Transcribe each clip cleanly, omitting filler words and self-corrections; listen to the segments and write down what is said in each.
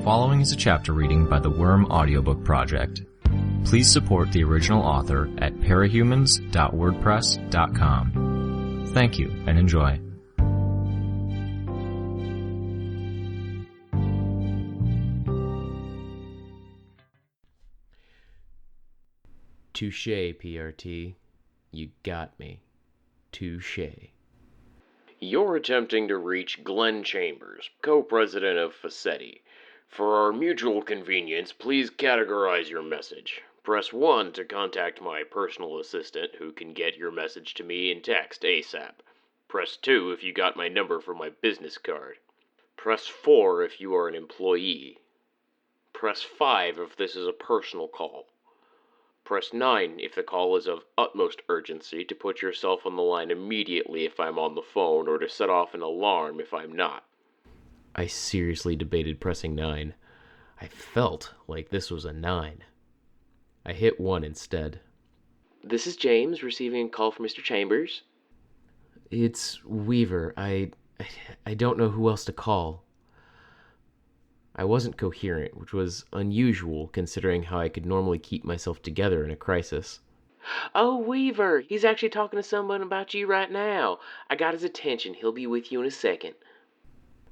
following is a chapter reading by the Worm Audiobook Project. Please support the original author at parahumans.wordpress.com. Thank you and enjoy. Touché, PRT. You got me. Touché. You're attempting to reach Glenn Chambers, co-president of Faceti. For our mutual convenience, please categorize your message. Press 1 to contact my personal assistant, who can get your message to me in text ASAP. Press 2 if you got my number from my business card. Press 4 if you are an employee. Press 5 if this is a personal call. Press 9 if the call is of utmost urgency to put yourself on the line immediately if I'm on the phone, or to set off an alarm if I'm not. I seriously debated pressing 9. I felt like this was a 9. I hit 1 instead. This is James, receiving a call from Mr. Chambers. It's Weaver. I don't know who else to call. I wasn't coherent, which was unusual considering how I could normally keep myself together in a crisis. Oh, Weaver, he's actually talking to someone about you right now. I got his attention. He'll be with you in a second.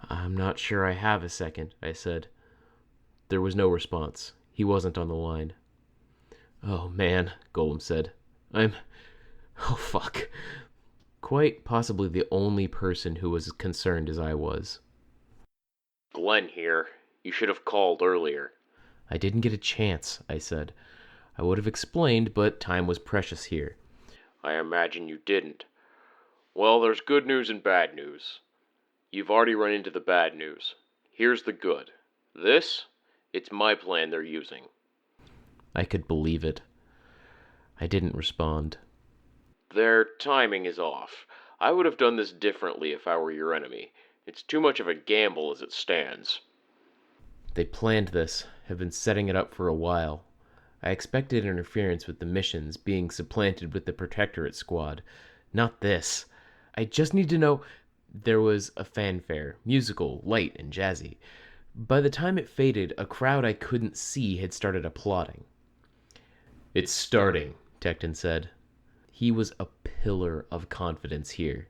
I'm not sure I have a second, I said. There was no response. He wasn't on the line. Oh, man, Golem said. Oh, fuck. Quite possibly the only person who was as concerned as I was. Glenn here. You should have called earlier. I didn't get a chance, I said. I would have explained, but time was precious here. I imagine you didn't. Well, there's good news and bad news. You've already run into the bad news. Here's the good. It's my plan they're using. I could believe it. I didn't respond. Their timing is off. I would have done this differently if I were your enemy. It's too much of a gamble as it stands. They planned this, have been setting it up for a while. I expected interference with the missions being supplanted with the Protectorate squad. Not this. I just need to know... There was a fanfare, musical, light, and jazzy. By the time it faded, a crowd I couldn't see had started applauding. It's starting, Tecton said. He was a pillar of confidence here.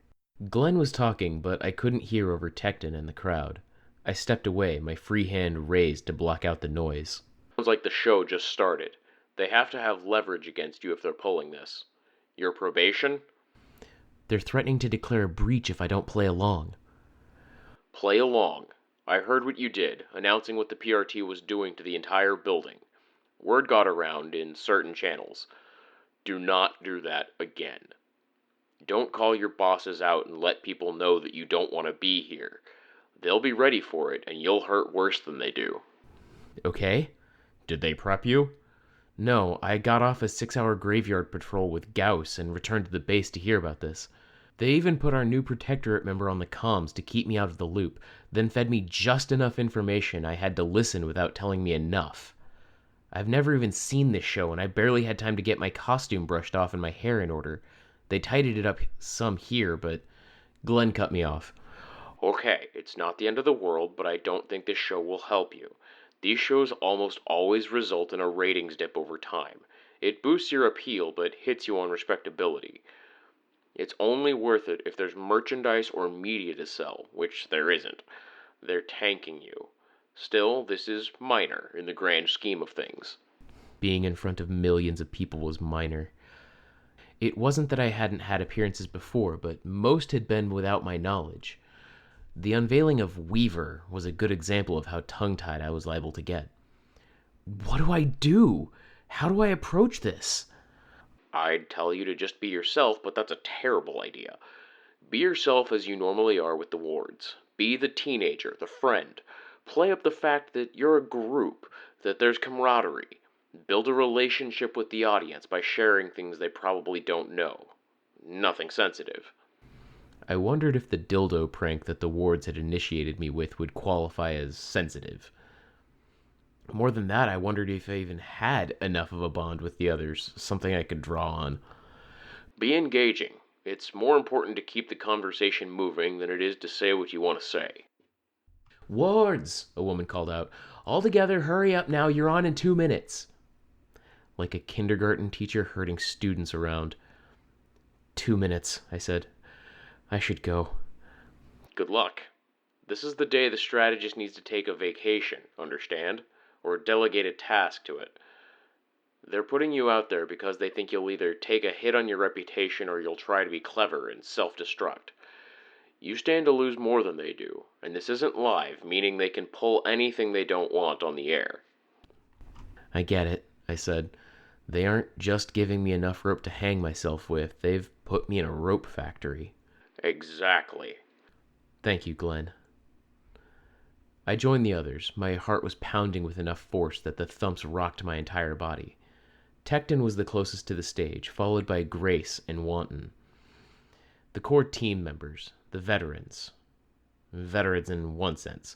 Glenn was talking, but I couldn't hear over Tecton and the crowd. I stepped away, my free hand raised to block out the noise. Sounds like the show just started. They have to have leverage against you if they're pulling this. Your probation? They're threatening to declare a breach if I don't play along. Play along. I heard what you did, announcing what the PRT was doing to the entire building. Word got around in certain channels. Do not do that again. Don't call your bosses out and let people know that you don't want to be here. They'll be ready for it, and you'll hurt worse than they do. Okay. Did they prep you? No, I got off a 6-hour graveyard patrol with Gauss and returned to the base to hear about this. They even put our new Protectorate member on the comms to keep me out of the loop, then fed me just enough information I had to listen without telling me enough. I've never even seen this show, and I barely had time to get my costume brushed off and my hair in order. They tidied it up some here, but Glenn cut me off. Okay, it's not the end of the world, but I don't think this show will help you. These shows almost always result in a ratings dip over time. It boosts your appeal, but hits you on respectability. It's only worth it if there's merchandise or media to sell, which there isn't. They're tanking you. Still, this is minor in the grand scheme of things. Being in front of millions of people was minor. It wasn't that I hadn't had appearances before, but most had been without my knowledge. The unveiling of Weaver was a good example of how tongue-tied I was liable to get. What do I do? How do I approach this? I'd tell you to just be yourself, but that's a terrible idea. Be yourself as you normally are with the wards. Be the teenager, the friend. Play up the fact that you're a group, that there's camaraderie. Build a relationship with the audience by sharing things they probably don't know. Nothing sensitive. I wondered if the dildo prank that the wards had initiated me with would qualify as sensitive. More than that, I wondered if I even had enough of a bond with the others, something I could draw on. Be engaging. It's more important to keep the conversation moving than it is to say what you want to say. "Wards!" a woman called out. "All together, hurry up now, you're on in 2 minutes." Like a kindergarten teacher herding students around. 2 minutes, I said. I should go. Good luck. This is the day the strategist needs to take a vacation, understand? Or delegate a task to it. They're putting you out there because they think you'll either take a hit on your reputation or you'll try to be clever and self-destruct. You stand to lose more than they do, and this isn't live, meaning they can pull anything they don't want on the air. I get it, I said. They aren't just giving me enough rope to hang myself with, they've put me in a rope factory. Exactly. Thank you, Glenn. I joined the others. My heart was pounding with enough force that the thumps rocked my entire body. Tecton was the closest to the stage, followed by Grace and Wanton. The core team members, the veterans. Veterans in one sense.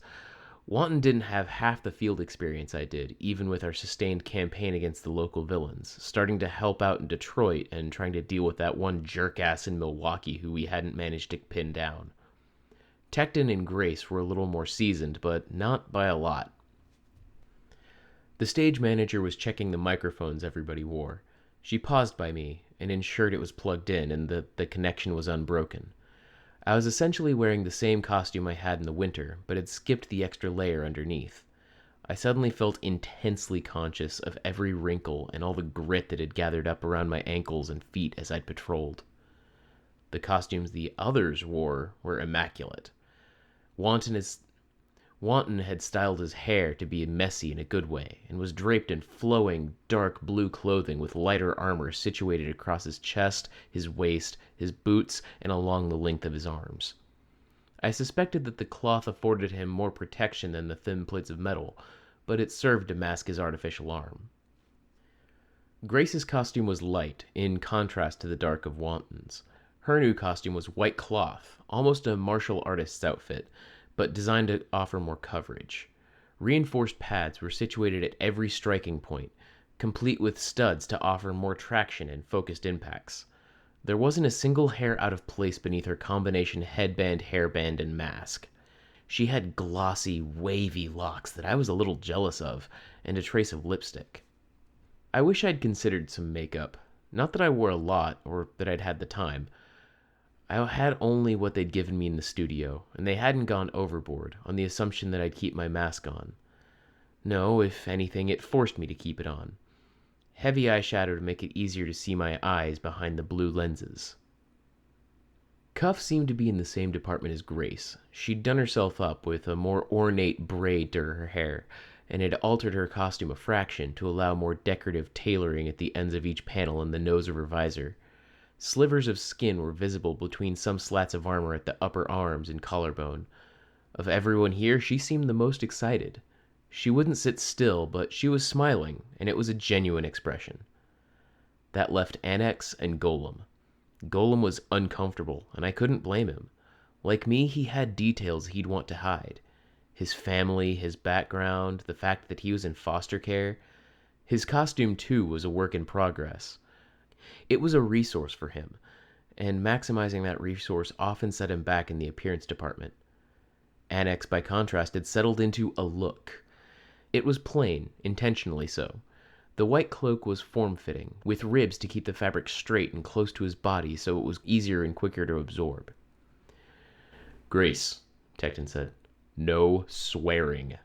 Wanton didn't have half the field experience I did, even with our sustained campaign against the local villains, starting to help out in Detroit and trying to deal with that one jerk-ass in Milwaukee who we hadn't managed to pin down. Tecton and Grace were a little more seasoned, but not by a lot. The stage manager was checking the microphones everybody wore. She paused by me and ensured it was plugged in and that the connection was unbroken. I was essentially wearing the same costume I had in the winter, but had skipped the extra layer underneath. I suddenly felt intensely conscious of every wrinkle and all the grit that had gathered up around my ankles and feet as I'd patrolled. The costumes the others wore were immaculate. Wanton had styled his hair to be messy in a good way, and was draped in flowing, dark blue clothing with lighter armor situated across his chest, his waist, his boots, and along the length of his arms. I suspected that the cloth afforded him more protection than the thin plates of metal, but it served to mask his artificial arm. Grace's costume was light, in contrast to the dark of Wanton's. Her new costume was white cloth, almost a martial artist's outfit, but designed to offer more coverage. Reinforced pads were situated at every striking point, complete with studs to offer more traction and focused impacts. There wasn't a single hair out of place beneath her combination headband, hairband, and mask. She had glossy, wavy locks that I was a little jealous of, and a trace of lipstick. I wish I'd considered some makeup. Not that I wore a lot, or that I'd had the time. I had only what they'd given me in the studio, and they hadn't gone overboard, on the assumption that I'd keep my mask on. No, if anything, it forced me to keep it on. Heavy eyeshadow to make it easier to see my eyes behind the blue lenses. Cuff seemed to be in the same department as Grace. She'd done herself up with a more ornate braid to her hair, and had altered her costume a fraction to allow more decorative tailoring at the ends of each panel and the nose of her visor. Slivers of skin were visible between some slats of armor at the upper arms and collarbone. Of everyone here, she seemed the most excited. She wouldn't sit still, but she was smiling, and it was a genuine expression. That left Annex and Golem. Golem was uncomfortable, and I couldn't blame him. Like me, he had details he'd want to hide. His family, his background, the fact that he was in foster care. His costume, too, was a work in progress. It was a resource for him, and maximizing that resource often set him back in the appearance department. Annex, by contrast, had settled into a look. It was plain, intentionally so. The white cloak was form-fitting, with ribs to keep the fabric straight and close to his body so it was easier and quicker to absorb. "Grace," Tecton said. "No swearing."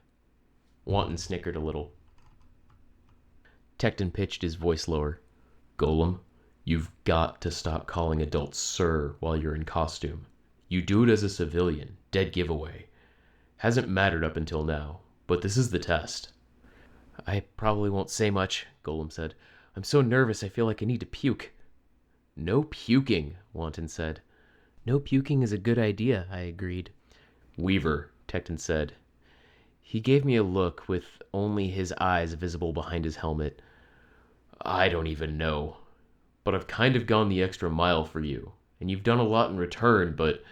Wanton snickered a little. Tecton pitched his voice lower. "Golem, you've got to stop calling adults sir while you're in costume. You do it as a civilian, dead giveaway. Hasn't mattered up until now, but this is the test." "I probably won't say much," Golem said. "I'm so nervous I feel like I need to puke." "No puking," Wanton said. "No puking is a good idea," I agreed. "Weaver," Tecton said. He gave me a look with only his eyes visible behind his helmet. "I don't even know. But I've kind of gone the extra mile for you, and you've done a lot in return, but..."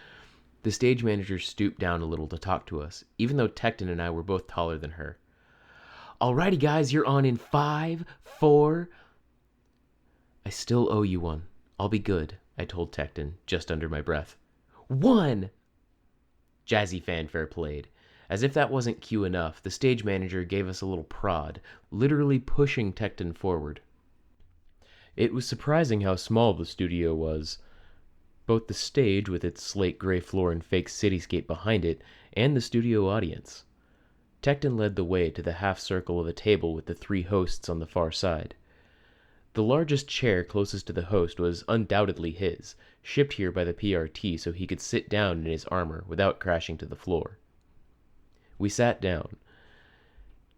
The stage manager stooped down a little to talk to us, even though Tecton and I were both taller than her. "Alrighty, guys, you're on in 5, 4... "I still owe you one. I'll be good," I told Tecton, just under my breath. 1! Jazzy fanfare played. As if that wasn't cue enough, the stage manager gave us a little prod, literally pushing Tecton forward. It was surprising how small the studio was. Both the stage with its slate gray floor and fake cityscape behind it, and the studio audience. Tecton led the way to the half circle of a table with the 3 hosts on the far side. The largest chair closest to the host was undoubtedly his, shipped here by the PRT so he could sit down in his armor without crashing to the floor. We sat down.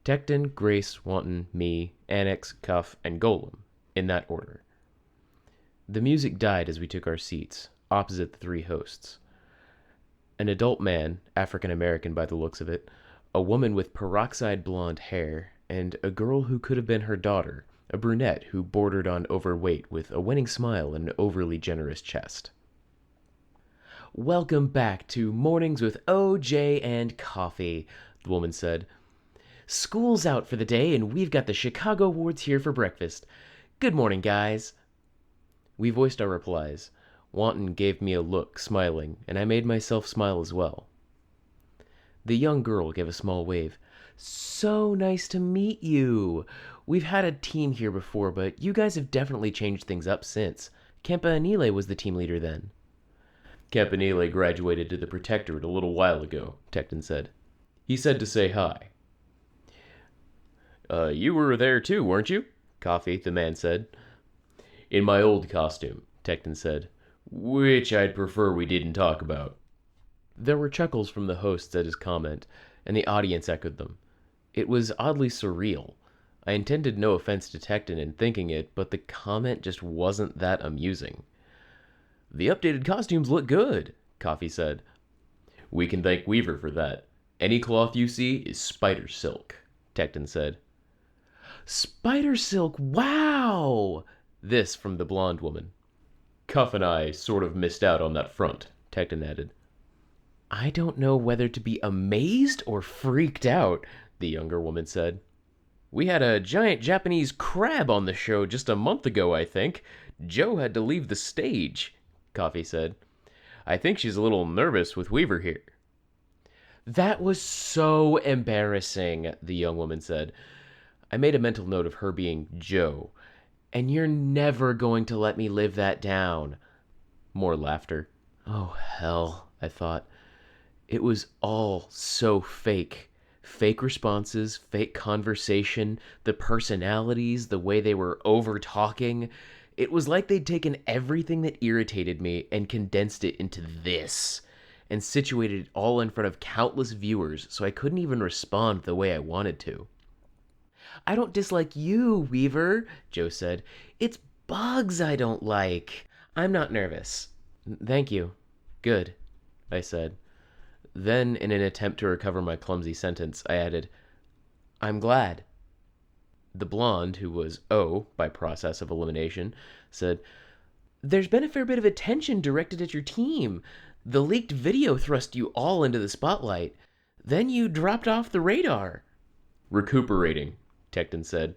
Tecton, Grace, Wanton, me, Annex, Cuff, and Golem, in that order. The music died as we took our seats, opposite the 3 hosts. An adult man, African-American by the looks of it, a woman with peroxide blonde hair, and a girl who could have been her daughter, a brunette who bordered on overweight with a winning smile and an overly generous chest. "Welcome back to Mornings with OJ and Coffee," the woman said. "School's out for the day and we've got the Chicago Awards here for breakfast. Good morning, guys." We voiced our replies. Wanton gave me a look, smiling, and I made myself smile as well. The young girl gave a small wave. "So nice to meet you. We've had a team here before, but you guys have definitely changed things up since. Campanile was the team leader then." "Campanile graduated to the Protectorate a little while ago," Tecton said. "He said to say hi." You were there too, weren't you?" Coffee, the man said. "In my old costume," Tecton said, "which I'd prefer we didn't talk about." There were chuckles from the hosts at his comment, and the audience echoed them. It was oddly surreal. I intended no offense to Tecton in thinking it, but the comment just wasn't that amusing. "The updated costumes look good," Coffee said. "We can thank Weaver for that. Any cloth you see is spider silk," Tecton said. "Spider silk, wow!" This from the blonde woman. "Cuff and I sort of missed out on that front," Tecton added. "I don't know whether to be amazed or freaked out," the younger woman said. "We had a giant Japanese crab on the show just a month ago, I think. Joe had to leave the stage," Coffee said. "I think she's a little nervous with Weaver here." "That was so embarrassing," the young woman said. I made a mental note of her being Joe. "And you're never going to let me live that down." More laughter. Oh, hell, I thought. It was all so fake. Fake responses, fake conversation, the personalities, the way they were over-talking. It was like they'd taken everything that irritated me and condensed it into this, and situated it all in front of countless viewers so I couldn't even respond the way I wanted to. "I don't dislike you, Weaver," Joe said. "It's bugs I don't like. I'm not nervous." "Thank you. Good," I said. Then, in an attempt to recover my clumsy sentence, I added, "I'm glad." The blonde, who was O by process of elimination, said, "There's been a fair bit of attention directed at your team. The leaked video thrust you all into the spotlight. Then you dropped off the radar." "Recuperating," Tecton said.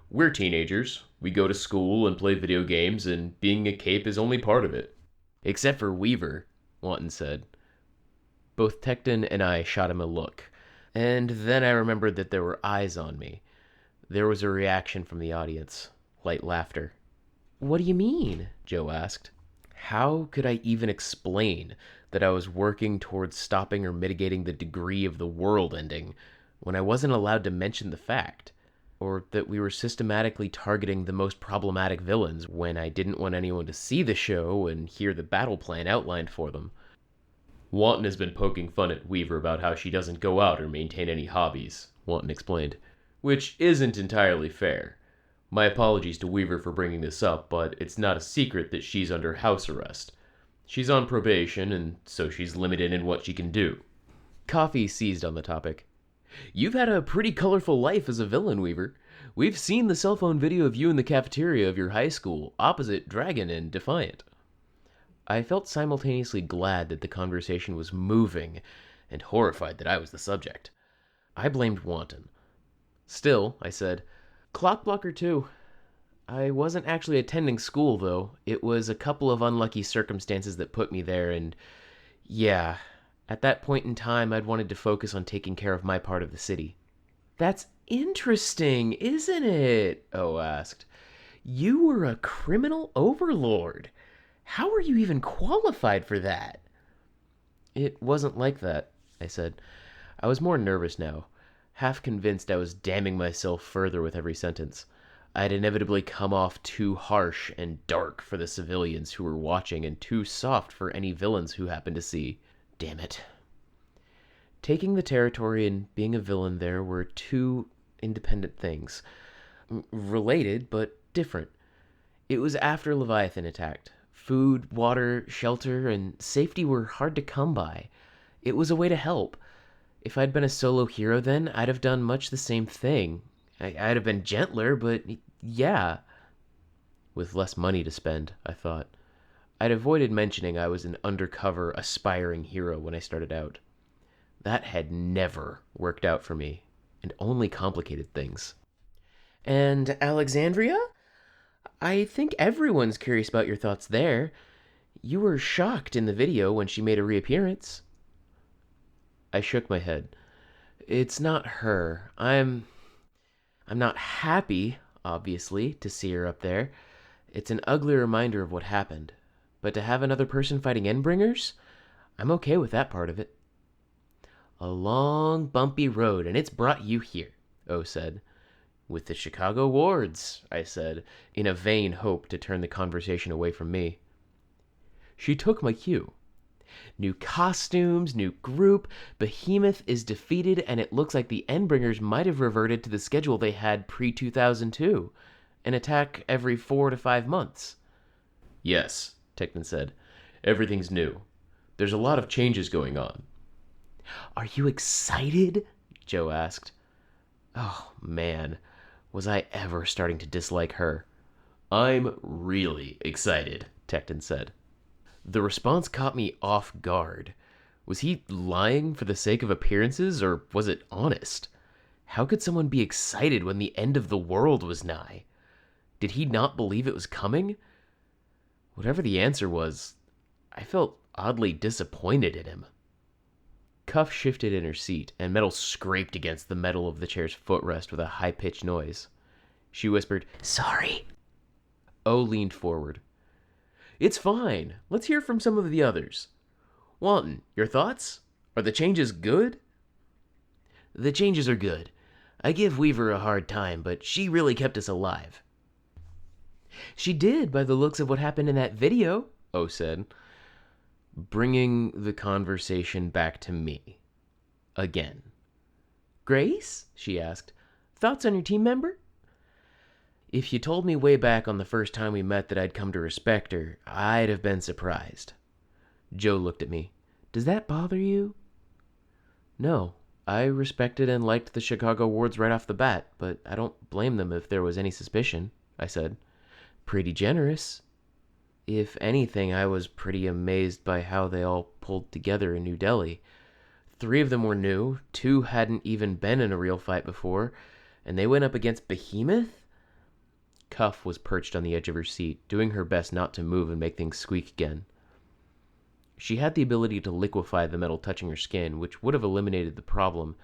"We're teenagers. We go to school and play video games, and being a cape is only part of it." "Except for Weaver," Wanton said. Both Tecton and I shot him a look, and then I remembered that there were eyes on me. There was a reaction from the audience, light laughter. "What do you mean?" Joe asked. How could I even explain that I was working towards stopping or mitigating the degree of the world ending when I wasn't allowed to mention the fact? Or that we were systematically targeting the most problematic villains when I didn't want anyone to see the show and hear the battle plan outlined for them? "Wanton has been poking fun at Weaver about how she doesn't go out or maintain any hobbies," Wanton explained, "which isn't entirely fair. My apologies to Weaver for bringing this up, but it's not a secret that she's under house arrest. She's on probation, and so she's limited in what she can do." Coffee seized on the topic. "You've had a pretty colorful life as a villain, Weaver. We've seen the cell phone video of you in the cafeteria of your high school, opposite Dragon and Defiant." I felt simultaneously glad that the conversation was moving, and horrified that I was the subject. I blamed Wanton. "Still," I said, "clock blocker too. I wasn't actually attending school, though. It was a couple of unlucky circumstances that put me there, and yeah, At that point in time, I'd wanted to focus on taking care of my part of the city. That's interesting, isn't it? O asked. You were a criminal overlord. How were you even qualified for that? It wasn't like that, I said. I was more nervous now, half convinced I was damning myself further with every sentence. I'd inevitably come off too harsh and dark for the civilians who were watching and too soft for any villains who happened to see. Damn it. Taking the territory and being a villain there were two independent things. Related, but different. It was after Leviathan attacked. Food, water, shelter, and safety were hard to come by. It was a way to help. If I'd been a solo hero then, I'd have done much the same thing. I'd have been gentler, but yeah. With less money to spend, I thought. I'd avoided mentioning I was an undercover, aspiring hero when I started out. That had never worked out for me, and only complicated things. And Alexandria? I think everyone's curious about your thoughts there. You were shocked in the video when she made a reappearance. I shook my head. It's not her. I'm not happy, obviously, to see her up there. It's an ugly reminder of what happened. But to have another person fighting Endbringers? I'm okay with that part of it. A long, bumpy road, and it's brought you here, O said. With the Chicago wards, I said, in a vain hope to turn the conversation away from me. She took my cue. New costumes, new group, Behemoth is defeated, and it looks like the Endbringers might have reverted to the schedule they had pre-2002, an attack every 4 to 5 months. Yes, Tickman said. Everything's new. There's a lot of changes going on. Are you excited? Joe asked. Oh, man. Was I ever starting to dislike her? I'm really excited, Tecton said. The response caught me off guard. Was he lying for the sake of appearances, or was it honest? How could someone be excited when the end of the world was nigh? Did he not believe it was coming? Whatever the answer was, I felt oddly disappointed in him. Cuff shifted in her seat, and metal scraped against the metal of the chair's footrest with a high-pitched noise. She whispered, Sorry. O leaned forward. It's fine. Let's hear from some of the others. Wanton, your thoughts? Are the changes good? The changes are good. I give Weaver a hard time, but she really kept us alive. She did, by the looks of what happened in that video, O said, bringing the conversation back to me. Again. Grace? She asked. Thoughts on your team member? If you told me way back on the first time we met that I'd come to respect her, I'd have been surprised. Joe looked at me. Does that bother you? No. I respected and liked the Chicago wards right off the bat, but I don't blame them if there was any suspicion, I said. Pretty generous. If anything, I was pretty amazed by how they all pulled together in New Delhi. 3 of them were new, 2 hadn't even been in a real fight before, and they went up against Behemoth? Cuff was perched on the edge of her seat, doing her best not to move and make things squeak again. She had the ability to liquefy the metal touching her skin, which would have eliminated the problem,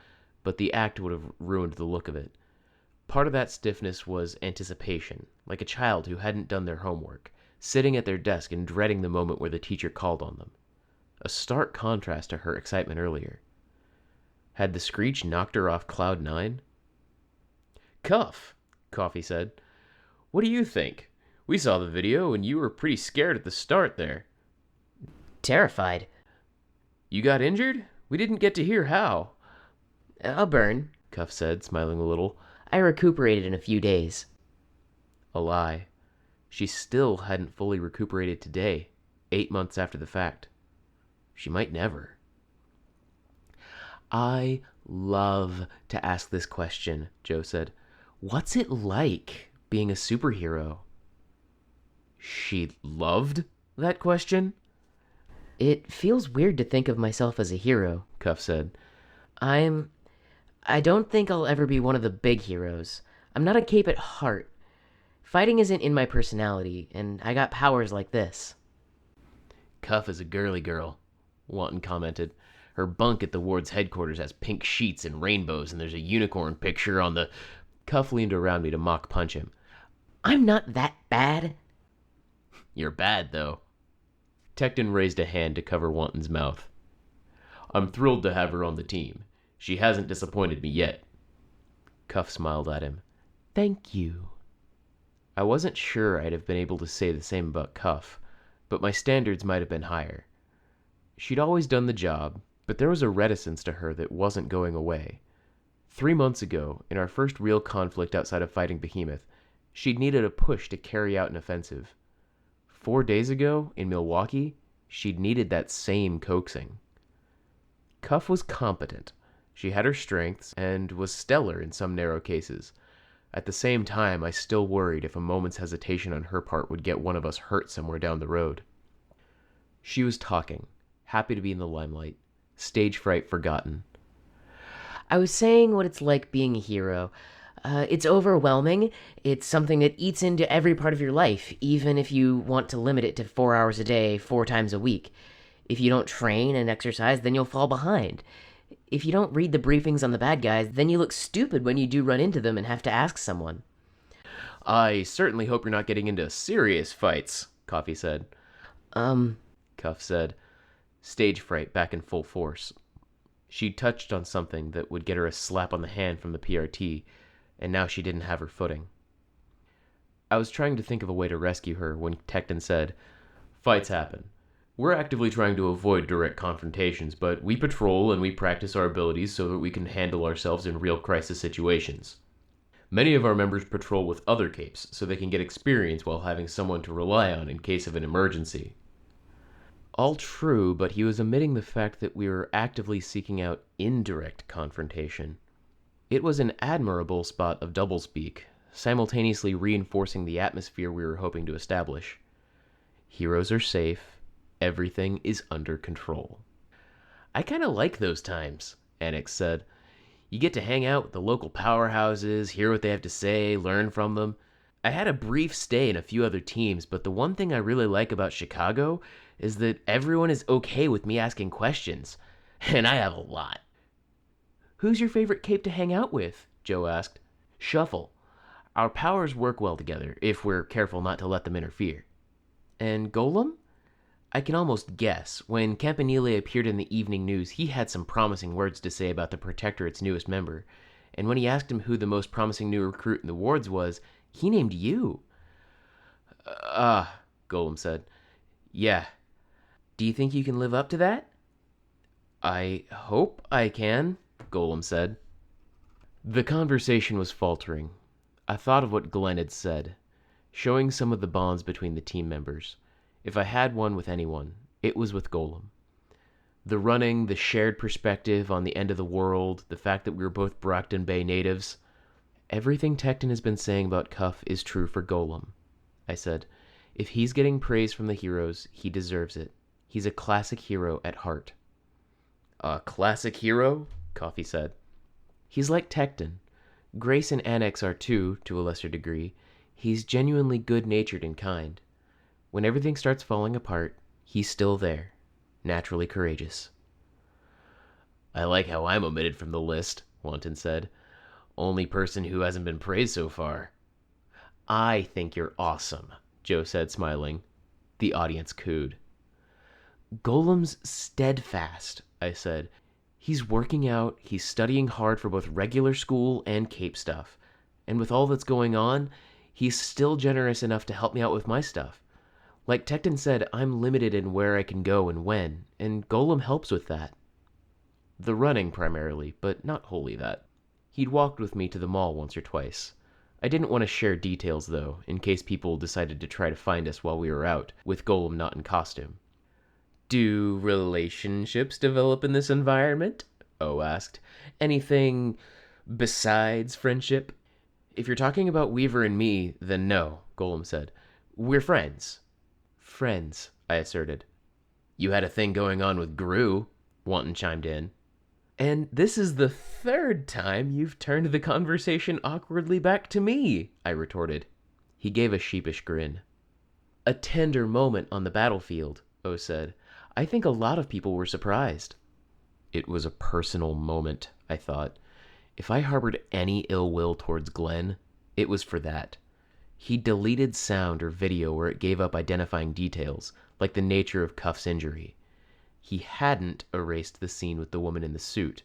but the act would have ruined the look of it. Part of that stiffness was anticipation, like a child who hadn't done their homework, sitting at their desk and dreading the moment where the teacher called on them. A stark contrast to her excitement earlier. Had the screech knocked her off cloud 9? Cuff, Coffee said. What do you think? We saw the video, and you were pretty scared at the start there. Terrified. You got injured? We didn't get to hear how. A burn, Cuff said, smiling a little. I recuperated in a few days. A lie. She still hadn't fully recuperated today, 8 months after the fact. She might never. I love to ask this question, Joe said. What's it like being a superhero? She loved that question? It feels weird to think of myself as a hero, Cuff said. I don't think I'll ever be one of the big heroes. I'm not a cape at heart. Fighting isn't in my personality, and I got powers like this. Cuff is a girly girl, Wanton commented. Her bunk at the ward's headquarters has pink sheets and rainbows, and there's a unicorn picture on the... Cuff leaned around me to mock punch him. I'm not that bad. You're bad, though. Tecton raised a hand to cover Wanton's mouth. I'm thrilled to have her on the team. She hasn't disappointed me yet. Cuff smiled at him. Thank you. I wasn't sure I'd have been able to say the same about Cuff, but my standards might have been higher. She'd always done the job, but there was a reticence to her that wasn't going away. 3 months ago, in our first real conflict outside of fighting Behemoth, she'd needed a push to carry out an offensive. 4 days ago, in Milwaukee, she'd needed that same coaxing. Cuff was competent. She had her strengths, and was stellar in some narrow cases. At the same time, I still worried if a moment's hesitation on her part would get one of us hurt somewhere down the road. She was talking, happy to be in the limelight, stage fright forgotten. I was saying what it's like being a hero. It's overwhelming. It's something that eats into every part of your life, even if you want to limit it to 4 hours a day, 4 times a week. If you don't train and exercise, then you'll fall behind. If you don't read the briefings on the bad guys, then you look stupid when you do run into them and have to ask someone. I certainly hope you're not getting into serious fights, Coffee said. Cuff said, stage fright back in full force. She touched on something that would get her a slap on the hand from the PRT, and now she didn't have her footing. I was trying to think of a way to rescue her when Tecton said, Fights happen. We're actively trying to avoid direct confrontations, but we patrol and we practice our abilities so that we can handle ourselves in real crisis situations. Many of our members patrol with other capes, so they can get experience while having someone to rely on in case of an emergency. All true, but he was omitting the fact that we were actively seeking out indirect confrontation. It was an admirable spot of doublespeak, simultaneously reinforcing the atmosphere we were hoping to establish. Heroes are safe. Everything is under control. I kind of like those times, Annex said. You get to hang out with the local powerhouses, hear what they have to say, learn from them. I had a brief stay in a few other teams, but the one thing I really like about Chicago is that everyone is okay with me asking questions. And I have a lot. Who's your favorite cape to hang out with? Joe asked. Shuffle. Our powers work well together, if we're careful not to let them interfere. And Golem? I can almost guess. When Campanile appeared in the evening news, he had some promising words to say about the Protectorate's newest member. And when he asked him who the most promising new recruit in the wards was, he named you. Golem said. Yeah. Do you think you can live up to that? I hope I can, Golem said. The conversation was faltering. I thought of what Glenn had said, showing some of the bonds between the team members. If I had one with anyone, it was with Golem. The running, the shared perspective on the end of the world, the fact that we were both Brockton Bay natives. Everything Tecton has been saying about Cuff is true for Golem, I said. If he's getting praise from the heroes, he deserves it. He's a classic hero at heart. A classic hero? Coffee said. He's like Tecton. Grace and Annex are too, to a lesser degree. He's genuinely good-natured and kind. When everything starts falling apart, he's still there, naturally courageous. I like how I'm omitted from the list, Wanton said. Only person who hasn't been praised so far. I think you're awesome, Joe said, smiling. The audience cooed. Golem's steadfast, I said. He's working out, he's studying hard for both regular school and Cape stuff. And with all that's going on, he's still generous enough to help me out with my stuff. Like Tecton said, I'm limited in where I can go and when, and Golem helps with that. The running primarily, but not wholly that. He'd walked with me to the mall once or twice. I didn't want to share details, though, in case people decided to try to find us while we were out, with Golem not in costume. Do relationships develop in this environment? O asked. Anything besides friendship? If you're talking about Weaver and me, then no, Golem said. We're friends. Friends, I asserted. You had a thing going on with Gru, Wanton chimed in. And this is the 3rd time you've turned the conversation awkwardly back to me, I retorted. He gave a sheepish grin. A tender moment on the battlefield, O said. I think a lot of people were surprised. It was a personal moment, I thought. If I harbored any ill will towards Glenn, it was for that. He deleted sound or video where it gave up identifying details, like the nature of Cuff's injury. He hadn't erased the scene with the woman in the suit,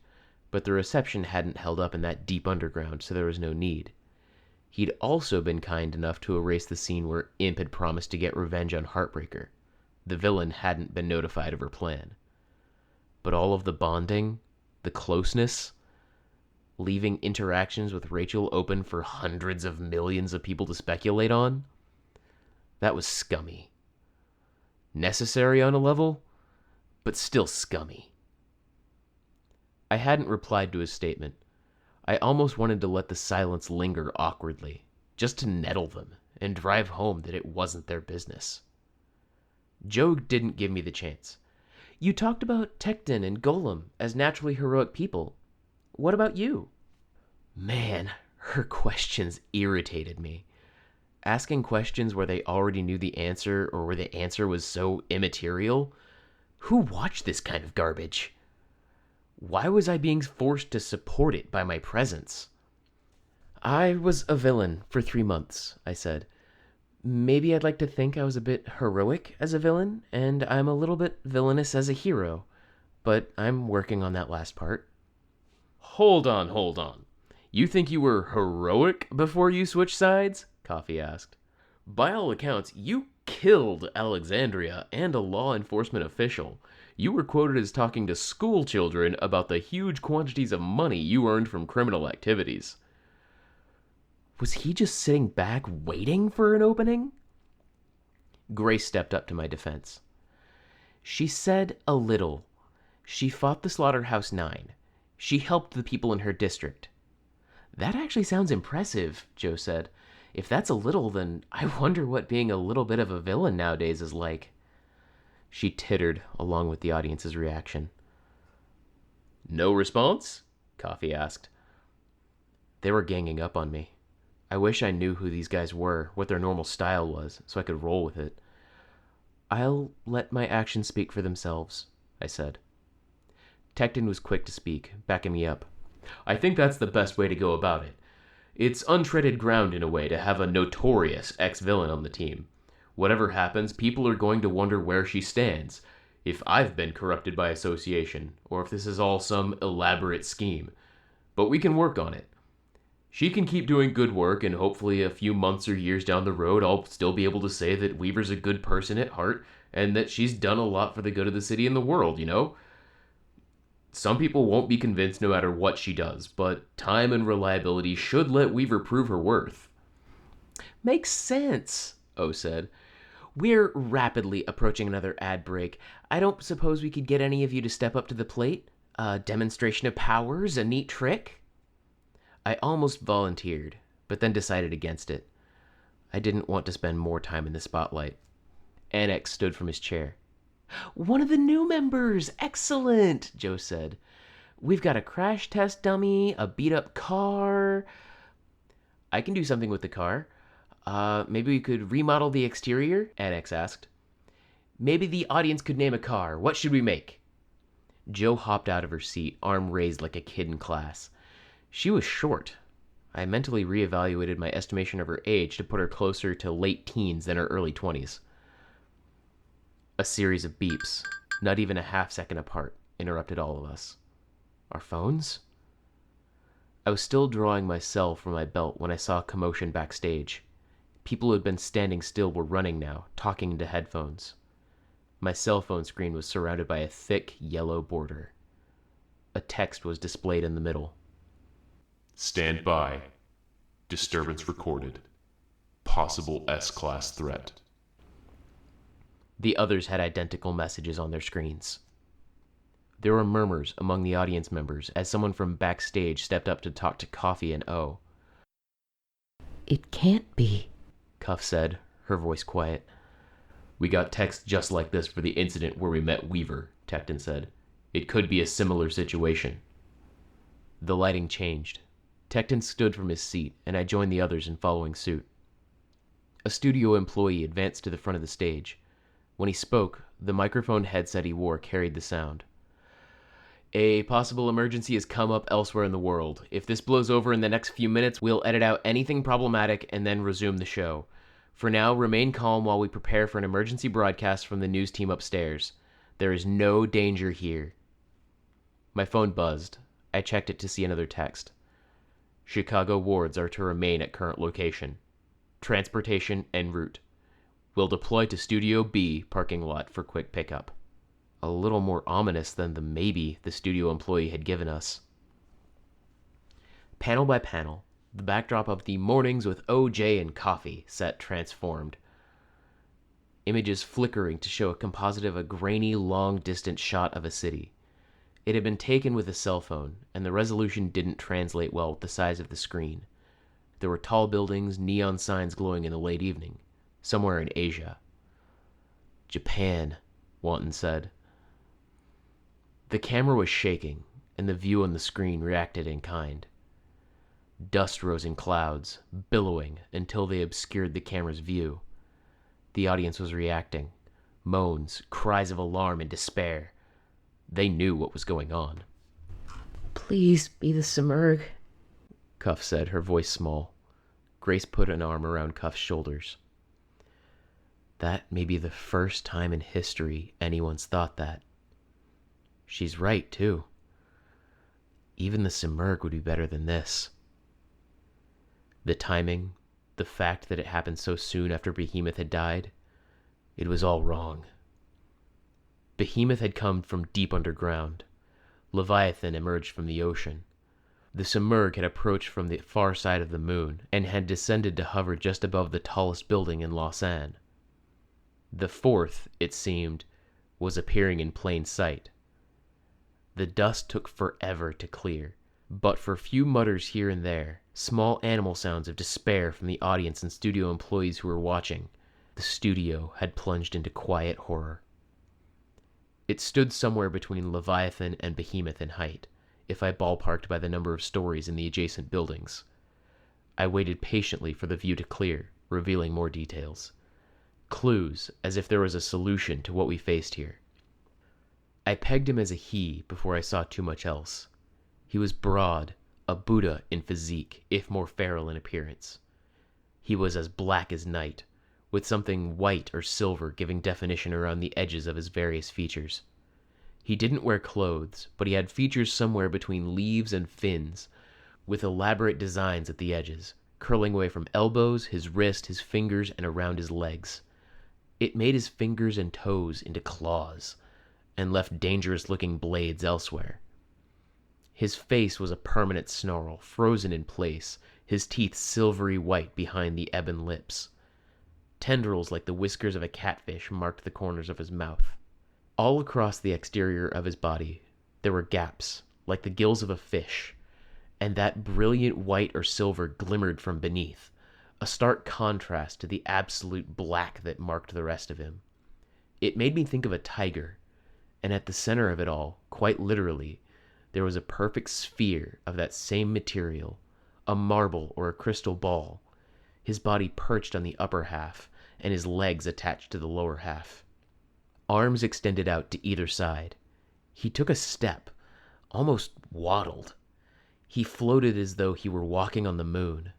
but the reception hadn't held up in that deep underground, so there was no need. He'd also been kind enough to erase the scene where Imp had promised to get revenge on Heartbreaker. The villain hadn't been notified of her plan. But all of the bonding, the closeness, leaving interactions with Rachel open for hundreds of millions of people to speculate on, that was scummy. Necessary on a level, but still scummy. I hadn't replied to his statement. I almost wanted to let the silence linger awkwardly, just to nettle them and drive home that it wasn't their business. Joe didn't give me the chance. You talked about Tecton and Golem as naturally heroic people. What about you? Man, her questions irritated me. Asking questions where they already knew the answer or where the answer was so immaterial. Who watched this kind of garbage? Why was I being forced to support it by my presence? I was a villain for 3 months, I said. Maybe I'd like to think I was a bit heroic as a villain, and I'm a little bit villainous as a hero, but I'm working on that last part. Hold on. You think you were heroic before you switched sides? Coffee asked. By all accounts, you killed Alexandria and a law enforcement official. You were quoted as talking to school children about the huge quantities of money you earned from criminal activities. Was he just sitting back waiting for an opening? Grace stepped up to my defense. She said a little. She fought the Slaughterhouse Nine. She helped the people in her district. That actually sounds impressive, Joe said. If that's a little, then I wonder what being a little bit of a villain nowadays is like. She tittered along with the audience's reaction. No response? Coffee asked. They were ganging up on me. I wish I knew who these guys were, what their normal style was, so I could roll with it. I'll let my actions speak for themselves, I said. Tecton was quick to speak, backing me up. I think that's the best way to go about it. It's untreaded ground in a way to have a notorious ex-villain on the team. Whatever happens, people are going to wonder where she stands, if I've been corrupted by association, or if this is all some elaborate scheme. But we can work on it. She can keep doing good work, and hopefully a few months or years down the road, I'll still be able to say that Weaver's a good person at heart, and that she's done a lot for the good of the city and the world, you know? Some people won't be convinced no matter what she does, but time and reliability should let Weaver prove her worth. Makes sense, O said. We're rapidly approaching another ad break. I don't suppose we could get any of you to step up to the plate? A demonstration of powers, a neat trick? I almost volunteered, but then decided against it. I didn't want to spend more time in the spotlight. Annex stood from his chair. One of the new members! Excellent, Joe said. We've got a crash test dummy, a beat-up car. I can do something with the car. Maybe we could remodel the exterior? Annex asked. Maybe the audience could name a car. What should we make? Joe hopped out of her seat, arm raised like a kid in class. She was short. I mentally reevaluated my estimation of her age to put her closer to late teens than her early 20s. A series of beeps, not even a half-second apart, interrupted all of us. Our phones? I was still drawing my cell from my belt when I saw commotion backstage. People who had been standing still were running now, talking into headphones. My cell phone screen was surrounded by a thick yellow border. A text was displayed in the middle. Stand by. Disturbance recorded. Possible S-class threat. The others had identical messages on their screens. There were murmurs among the audience members as someone from backstage stepped up to talk to Coffee and O. It can't be, Cuff said, her voice quiet. We got text just like this for the incident where we met Weaver, Tecton said. It could be a similar situation. The lighting changed. Tecton stood from his seat, and I joined the others in following suit. A studio employee advanced to the front of the stage. When he spoke, the microphone headset he wore carried the sound. A possible emergency has come up elsewhere in the world. If this blows over in the next few minutes, we'll edit out anything problematic and then resume the show. For now, remain calm while we prepare for an emergency broadcast from the news team upstairs. There is no danger here. My phone buzzed. I checked it to see another text. Chicago wards are to remain at current location. Transportation en route. We'll deploy to Studio B parking lot for quick pickup. A little more ominous than the maybe the studio employee had given us. Panel by panel, the backdrop of the Mornings with OJ and Coffee set transformed. Images flickering to show a composite of a grainy, long-distance shot of a city. It had been taken with a cell phone, and the resolution didn't translate well with the size of the screen. There were tall buildings, neon signs glowing in the late evening, somewhere in Asia. Japan, Wanton said. The camera was shaking, and the view on the screen reacted in kind. Dust rose in clouds, billowing until they obscured the camera's view. The audience was reacting. Moans, cries of alarm and despair. They knew what was going on. Please be the Simurgh, Cuff said, her voice small. Grace put an arm around Cuff's shoulders. That may be the first time in history anyone's thought that. She's right, too. Even the Simurgh would be better than this. The timing, the fact that it happened so soon after Behemoth had died, it was all wrong. Behemoth had come from deep underground. Leviathan emerged from the ocean. The Simurgh had approached from the far side of the moon and had descended to hover just above the tallest building in Lausanne. The fourth, it seemed, was appearing in plain sight. The dust took forever to clear, but for few mutters here and there, small animal sounds of despair from the audience and studio employees who were watching, the studio had plunged into quiet horror. It stood somewhere between Leviathan and Behemoth in height, if I ballparked by the number of stories in the adjacent buildings. I waited patiently for the view to clear, revealing more details. Clues, as if there was a solution to what we faced here. I pegged him as a he before I saw too much else. He was broad, a Buddha in physique, if more feral in appearance. He was as black as night, with something white or silver giving definition around the edges of his various features. He didn't wear clothes, but he had features somewhere between leaves and fins, with elaborate designs at the edges, curling away from elbows, his wrist, his fingers, and around his legs. It made his fingers and toes into claws, and left dangerous-looking blades elsewhere. His face was a permanent snarl, frozen in place, his teeth silvery white behind the ebon lips. Tendrils like the whiskers of a catfish marked the corners of his mouth. All across the exterior of his body, there were gaps, like the gills of a fish, and that brilliant white or silver glimmered from beneath, a stark contrast to the absolute black that marked the rest of him. It made me think of a tiger, and at the center of it all, quite literally, there was a perfect sphere of that same material, a marble or a crystal ball, his body perched on the upper half, and his legs attached to the lower half. Arms extended out to either side. He took a step, almost waddled. He floated as though he were walking on the moon.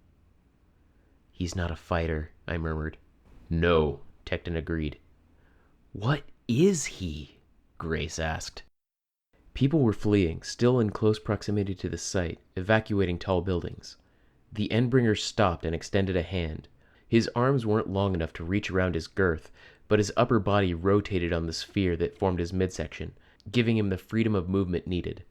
"He's not a fighter," I murmured. "No," Tecton agreed. "What is he?" Grace asked. People were fleeing, still in close proximity to the site, evacuating tall buildings. The Endbringer stopped and extended a hand. His arms weren't long enough to reach around his girth, but his upper body rotated on the sphere that formed his midsection, giving him the freedom of movement needed.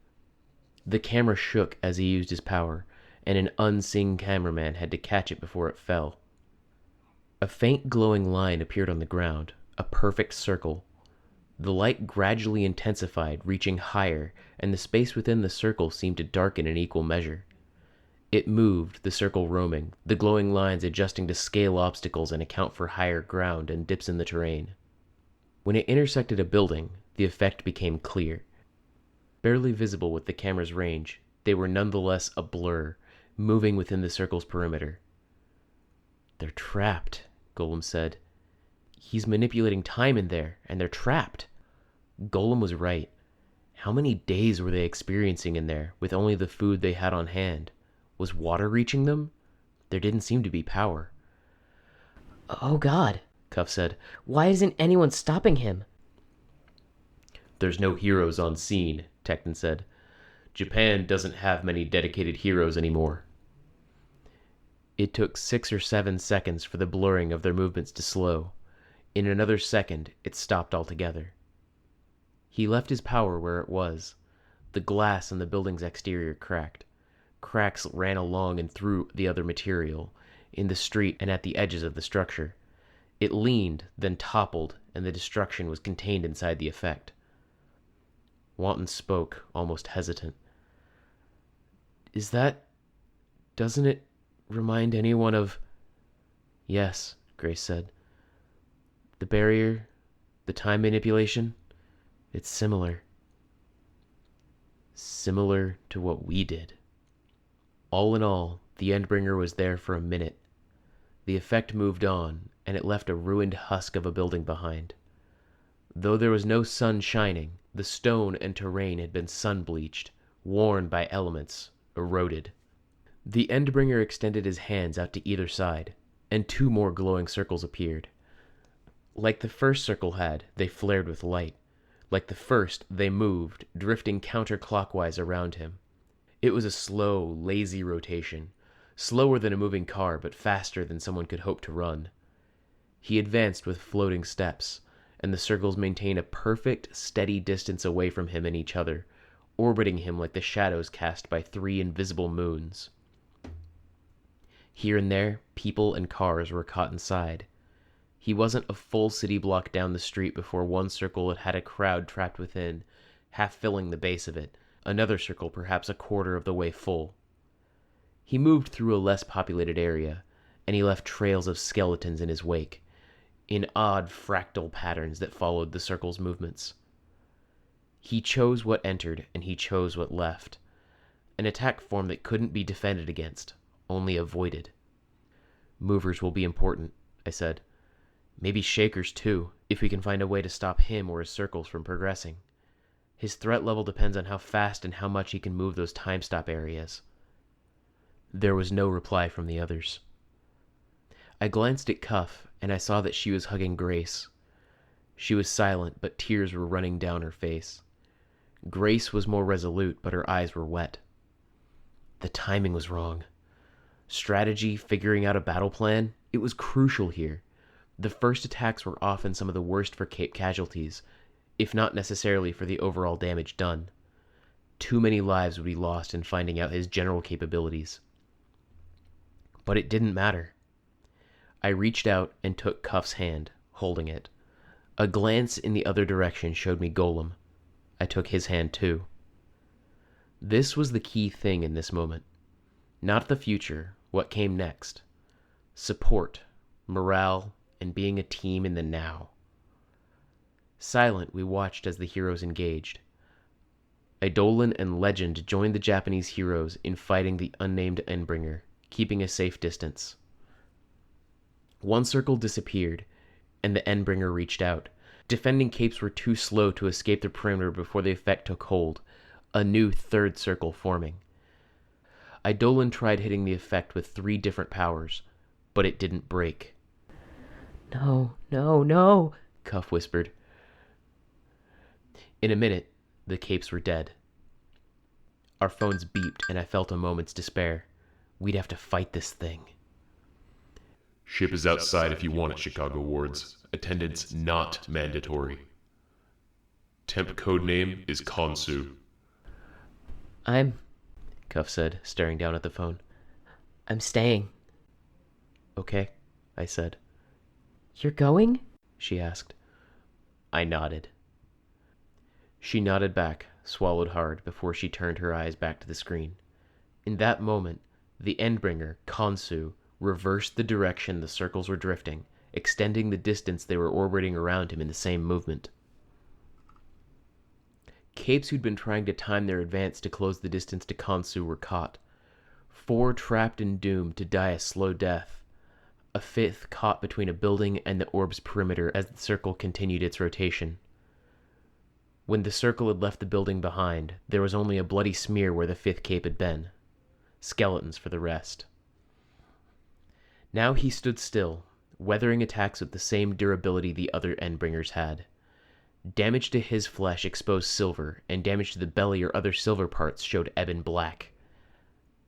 The camera shook as he used his power, and an unseen cameraman had to catch it before it fell. A faint glowing line appeared on the ground, a perfect circle. The light gradually intensified, reaching higher, and the space within the circle seemed to darken in equal measure. It moved, the circle roaming, the glowing lines adjusting to scale obstacles and account for higher ground and dips in the terrain. When it intersected a building, the effect became clear. Barely visible with the camera's range, they were nonetheless a blur, moving within the circle's perimeter. "They're trapped," Golem said. "He's manipulating time in there, and they're trapped." Golem was right. How many days were they experiencing in there with only the food they had on hand? Was water reaching them? There didn't seem to be power. Oh God, Cuff said. Why isn't anyone stopping him? There's no heroes on scene, Tecton said. Japan doesn't have many dedicated heroes anymore. It took 6 or 7 seconds for the blurring of their movements to slow. In another second, it stopped altogether. He left his power where it was. The glass on the building's exterior cracked. Cracks ran along and through the other material, in the street and at the edges of the structure. It leaned, then toppled, and the destruction was contained inside the effect. Wanton spoke, almost hesitant. Doesn't it remind anyone of... Yes, Grace said. The barrier, the time manipulation, it's similar. Similar to what we did. All in all, the Endbringer was there for a minute. The effect moved on, and it left a ruined husk of a building behind. Though there was no sun shining, the stone and terrain had been sun-bleached, worn by elements, eroded. The Endbringer extended his hands out to either side, and 2 more glowing circles appeared. Like the first circle had, they flared with light. Like the first, they moved, drifting counterclockwise around him. It was a slow, lazy rotation, slower than a moving car, but faster than someone could hope to run. He advanced with floating steps, and the circles maintained a perfect, steady distance away from him and each other, orbiting him like the shadows cast by 3 invisible moons. Here and there, people and cars were caught inside. He wasn't a full city block down the street before one circle had had a crowd trapped within, half filling the base of it, another circle perhaps a quarter of the way full. He moved through a less populated area, and he left trails of skeletons in his wake, in odd fractal patterns that followed the circle's movements. He chose what entered, and he chose what left. An attack form that couldn't be defended against, only avoided. Movers will be important, I said. Maybe Shakers too, if we can find a way to stop him or his circles from progressing. His threat level depends on how fast and how much he can move those time-stop areas. There was no reply from the others. I glanced at Cuff, and I saw that she was hugging Grace. She was silent, but tears were running down her face. Grace was more resolute, but her eyes were wet. The timing was wrong. Strategy, figuring out a battle plan, it was crucial here. The first attacks were often some of the worst for Cape casualties, if not necessarily for the overall damage done. Too many lives would be lost in finding out his general capabilities. But it didn't matter. I reached out and took Cuff's hand, holding it. A glance in the other direction showed me Golem. I took his hand too. This was the key thing in this moment. Not the future, what came next. Support, morale, and being a team in the now. Silent, we watched as the heroes engaged. Eidolon and Legend joined the Japanese heroes in fighting the unnamed Endbringer, keeping a safe distance. One circle disappeared, and the Endbringer reached out. Defending capes were too slow to escape the perimeter before the effect took hold, a new 3rd circle forming. Eidolon tried hitting the effect with 3 different powers, but it didn't break. No, no, no, Cuff whispered. In a minute, the capes were dead. Our phones beeped, and I felt a moment's despair. We'd have to fight this thing. Ship is outside if you want it, Chicago wards. Attendance not mandatory. Temp code name is Konsu. Cuff said, staring down at the phone. I'm staying. Okay, I said. You're going? She asked. I nodded. She nodded back, swallowed hard, before she turned her eyes back to the screen. In that moment, the Endbringer, Konsu, reversed the direction the circles were drifting, extending the distance they were orbiting around him in the same movement. Capes who'd been trying to time their advance to close the distance to Konsu were caught. 4 trapped and doomed to die a slow death. A 5th caught between a building and the orb's perimeter as the circle continued its rotation. When the circle had left the building behind, there was only a bloody smear where the fifth cape had been. Skeletons for the rest. Now he stood still, weathering attacks with the same durability the other Endbringers had. Damage to his flesh exposed silver, and damage to the belly or other silver parts showed ebon black.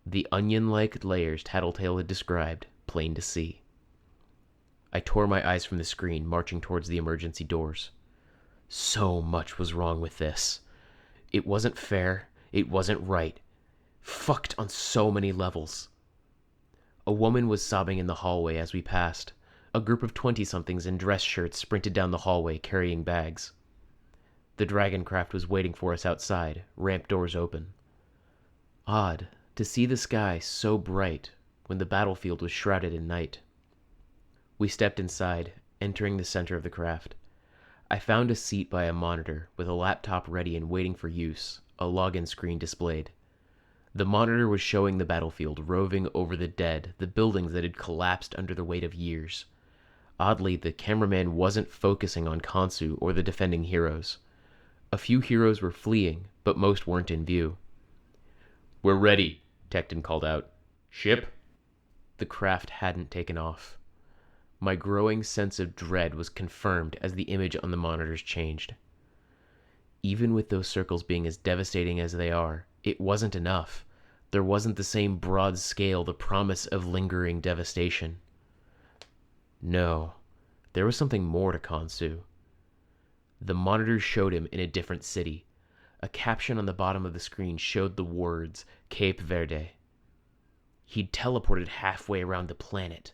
The onion-like layers Tattletale had described, plain to see. I tore my eyes from the screen, marching towards the emergency doors. So much was wrong with this. It wasn't fair. It wasn't right. Fucked on so many levels. A woman was sobbing in the hallway as we passed. A group of 20-somethings in dress shirts sprinted down the hallway carrying bags. The Dragoncraft was waiting for us outside, ramp doors open. Odd to see the sky so bright when the battlefield was shrouded in night. We stepped inside, entering the center of the craft. I found a seat by a monitor with a laptop ready and waiting for use, a login screen displayed. The monitor was showing the battlefield roving over the dead, the buildings that had collapsed under the weight of years. Oddly, the cameraman wasn't focusing on Khonsu or the defending heroes. A few heroes were fleeing, but most weren't in view. "We're ready," Tecton called out. "Ship?" The craft hadn't taken off. My growing sense of dread was confirmed as the image on the monitors changed. Even with those circles being as devastating as they are, it wasn't enough. There wasn't the same broad scale, the promise of lingering devastation. No, there was something more to Khonsu. The monitors showed him in a different city. A caption on the bottom of the screen showed the words, Cape Verde. He'd teleported halfway around the planet.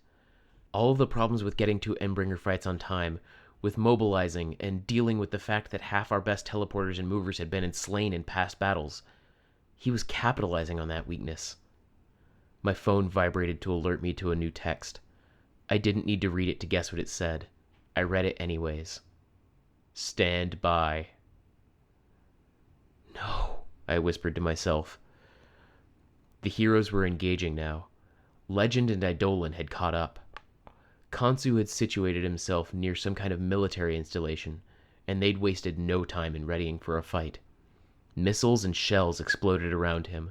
All of the problems with getting to Endbringer fights on time, with mobilizing and dealing with the fact that half our best teleporters and movers had been slain in past battles. He was capitalizing on that weakness. My phone vibrated to alert me to a new text. I didn't need to read it to guess what it said. I read it anyways. Stand by. No, I whispered to myself. The heroes were engaging now. Legend and Eidolon had caught up. Khonsu had situated himself near some kind of military installation, and they'd wasted no time in readying for a fight. Missiles and shells exploded around him.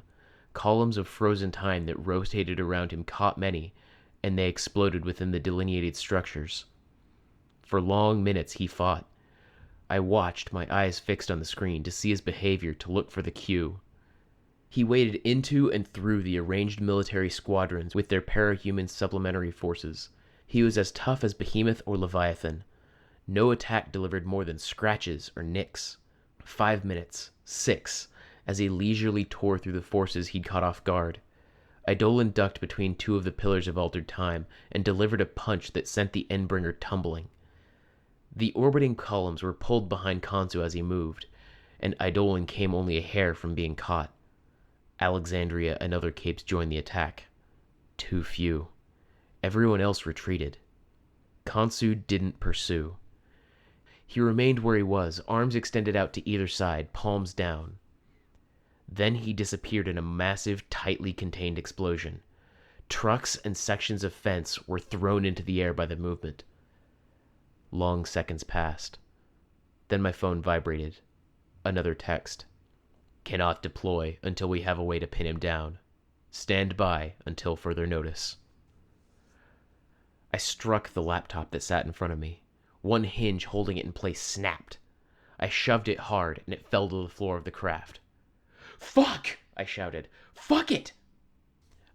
Columns of frozen time that rotated around him caught many, and they exploded within the delineated structures. For long minutes he fought. I watched, my eyes fixed on the screen, to see his behavior, to look for the cue. He waded into and through the arranged military squadrons with their parahuman supplementary forces. He was as tough as Behemoth or Leviathan. No attack delivered more than scratches or nicks. 5 minutes, 6, as he leisurely tore through the forces he'd caught off guard. Eidolon ducked between two of the pillars of altered time and delivered a punch that sent the Endbringer tumbling. The orbiting columns were pulled behind Khonsu as he moved, and Eidolon came only a hair from being caught. Alexandria and other capes joined the attack. Too few. Everyone else retreated. Khonsu didn't pursue. He remained where he was, arms extended out to either side, palms down. Then he disappeared in a massive, tightly contained explosion. Trucks and sections of fence were thrown into the air by the movement. Long seconds passed. Then my phone vibrated. Another text. Cannot deploy until we have a way to pin him down. Stand by until further notice. I struck the laptop that sat in front of me. One hinge holding it in place snapped. I shoved it hard, and it fell to the floor of the craft. "Fuck!" I shouted. "Fuck it!"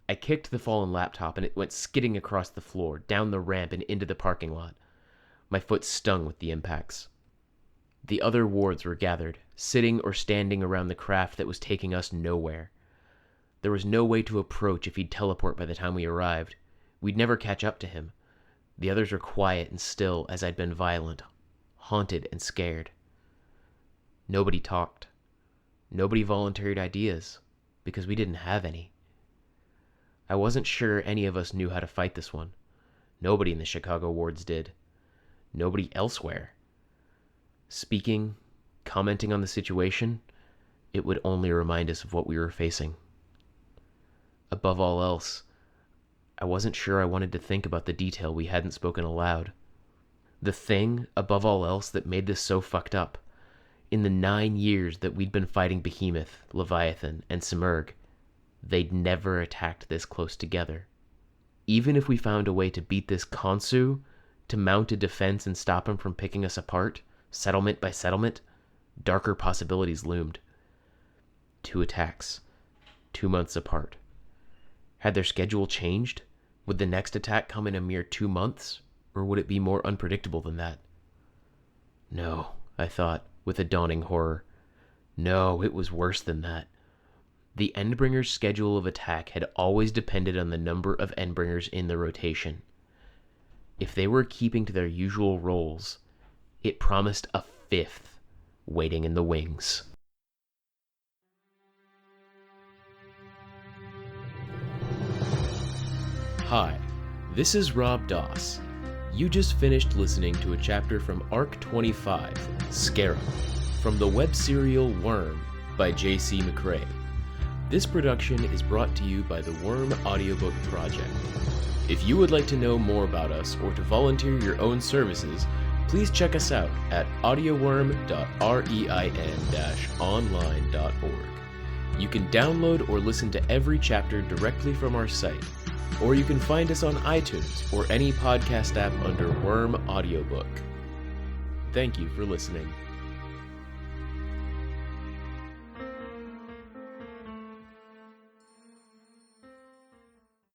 I kicked the fallen laptop, and it went skidding across the floor, down the ramp, and into the parking lot. My foot stung with the impacts. The other wards were gathered, sitting or standing around the craft that was taking us nowhere. There was no way to approach if he'd teleport by the time we arrived. We'd never catch up to him. The others were quiet and still as I'd been violent, haunted and scared. Nobody talked. Nobody volunteered ideas, because we didn't have any. I wasn't sure any of us knew how to fight this one. Nobody in the Chicago wards did. Nobody elsewhere. Speaking, commenting on the situation, it would only remind us of what we were facing. Above all else, I wasn't sure I wanted to think about the detail we hadn't spoken aloud. The thing, above all else, that made this so fucked up. In the 9 years that we'd been fighting Behemoth, Leviathan, and Simurgh, they'd never attacked this close together. Even if we found a way to beat this Khonsu, to mount a defense and stop him from picking us apart, settlement by settlement, darker possibilities loomed. 2 attacks, 2 months apart. Had their schedule changed? Would the next attack come in a mere 2 months, or would it be more unpredictable than that? No, I thought, with a dawning horror. No, it was worse than that. The Endbringer's schedule of attack had always depended on the number of Endbringers in the rotation. If they were keeping to their usual roles, it promised a 5th waiting in the wings. Hi, this is Rob Doss. You just finished listening to a chapter from Arc 25, Scarab, from the web serial Worm by J.C. McCrae. This production is brought to you by the Worm Audiobook Project. If you would like to know more about us or to volunteer your own services, please check us out at audioworm.rein-online.org. You can download or listen to every chapter directly from our site, or you can find us on iTunes or any podcast app under Worm Audiobook. Thank you for listening.